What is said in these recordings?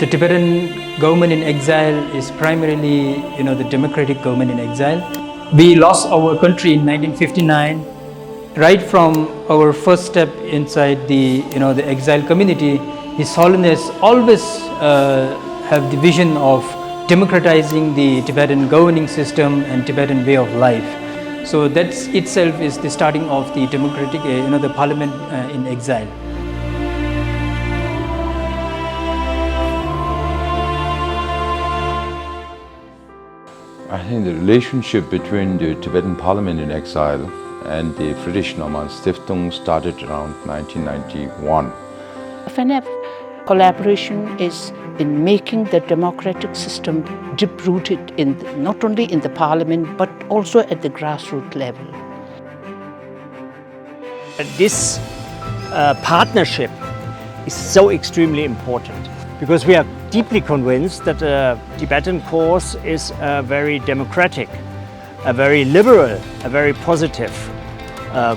The Tibetan government in exile is primarily, the democratic government in exile. We lost our country in 1959. Right from our first step inside the exile community, His Holiness always have the vision of democratizing the Tibetan governing system and Tibetan way of life. So that itself is the starting of the democratic, the parliament in exile. I think the relationship between the Tibetan parliament in exile and the Friedrich Naumann Stiftung started around 1991. FNF collaboration is in making the democratic system deep-rooted not only in the parliament but also at the grassroots level. This partnership is so extremely important because we are deeply convinced that the Tibetan cause is a very democratic, a very liberal, a very positive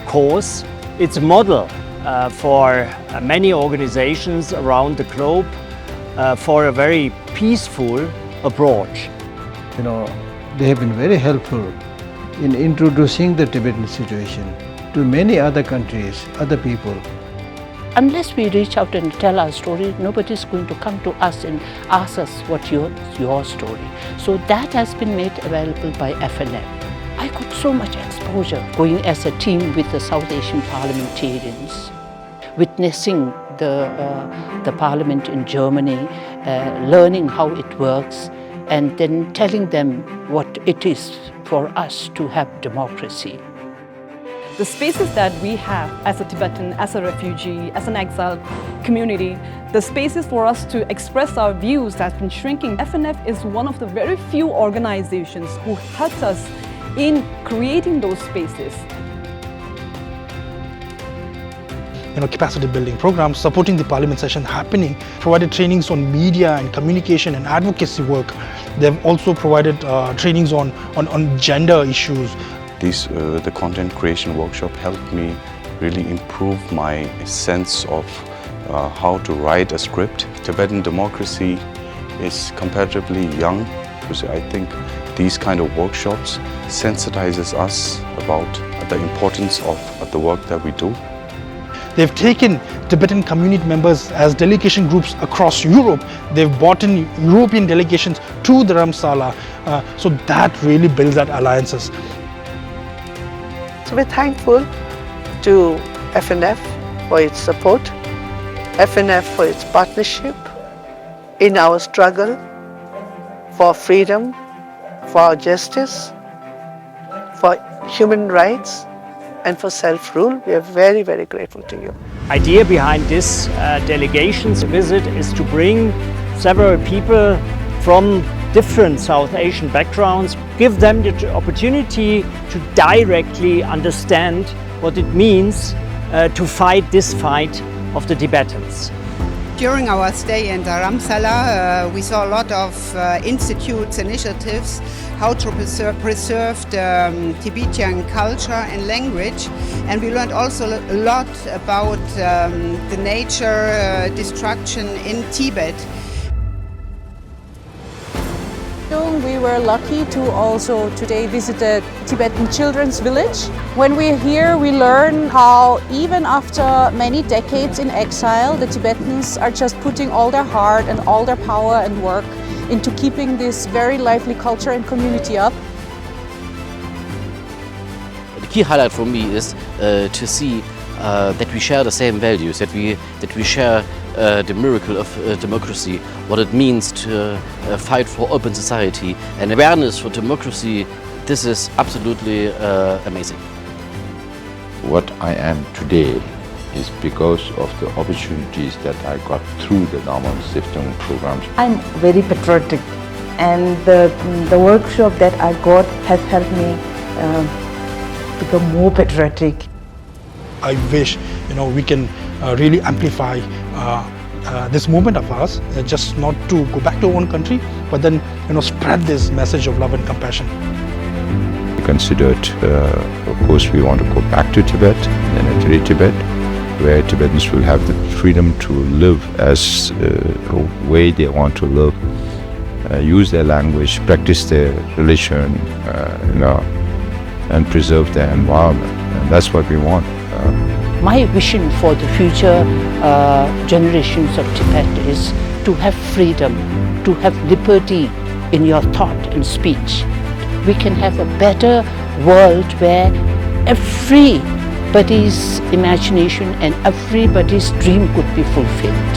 cause. It's a model for many organizations around the globe for a very peaceful approach. They have been very helpful in introducing the Tibetan situation to many other countries, other people. Unless we reach out and tell our story, nobody is going to come to us and ask us what's your story. So that has been made available by FNF. I got so much exposure going as a team with the South Asian parliamentarians, witnessing the parliament in Germany, learning how it works, and then telling them what it is for us to have democracy. The spaces that we have as a Tibetan, as a refugee, as an exiled community, the spaces for us to express our views has been shrinking. FNF is one of the very few organizations who helped us in creating those spaces. Capacity building programs, supporting the parliament session happening, provided trainings on media and communication and advocacy work. They've also provided trainings on gender issues. The content creation workshop helped me really improve my sense of how to write a script. Tibetan democracy is comparatively young, so I think these kind of workshops sensitizes us about the importance of the work that we do. They've taken Tibetan community members as delegation groups across Europe. They've brought in European delegations to the Dharamsala, so that really builds that alliances. So we're thankful to FNF for its support, FNF for its partnership in our struggle for freedom, for justice, for human rights, and for self-rule. We are very, very grateful to you. Idea behind this delegation's visit is to bring several people from different South Asian backgrounds, give them the opportunity to directly understand what it means to fight this fight of the Tibetans. During our stay in Dharamsala, we saw a lot of institutes, initiatives, how to preserve the Tibetan culture and language. And we learned also a lot about the nature destruction in Tibet. We were lucky to also today visit the Tibetan Children's Village. When we're here, we learn how even after many decades in exile, the Tibetans are just putting all their heart and all their power and work into keeping this very lively culture and community up. The key highlight for me is to see that we share the same values, that we share the miracle of democracy, what it means to fight for open society and awareness for democracy. This is absolutely amazing. What I am today is because of the opportunities that I got through the Naumann Stiftung programs. I'm very patriotic, and the workshop that I got has helped me become more patriotic. I wish we can really amplify this movement of ours, just not to go back to our own country, but then spread this message of love and compassion. We considered, of course, we want to go back to Tibet, then enter Tibet, where Tibetans will have the freedom to live as a way they want to live, use their language, practice their religion, and preserve their environment. And that's what we want. My vision for the future generations of Tibet is to have freedom, to have liberty in your thought and speech. We can have a better world where everybody's imagination and everybody's dream could be fulfilled.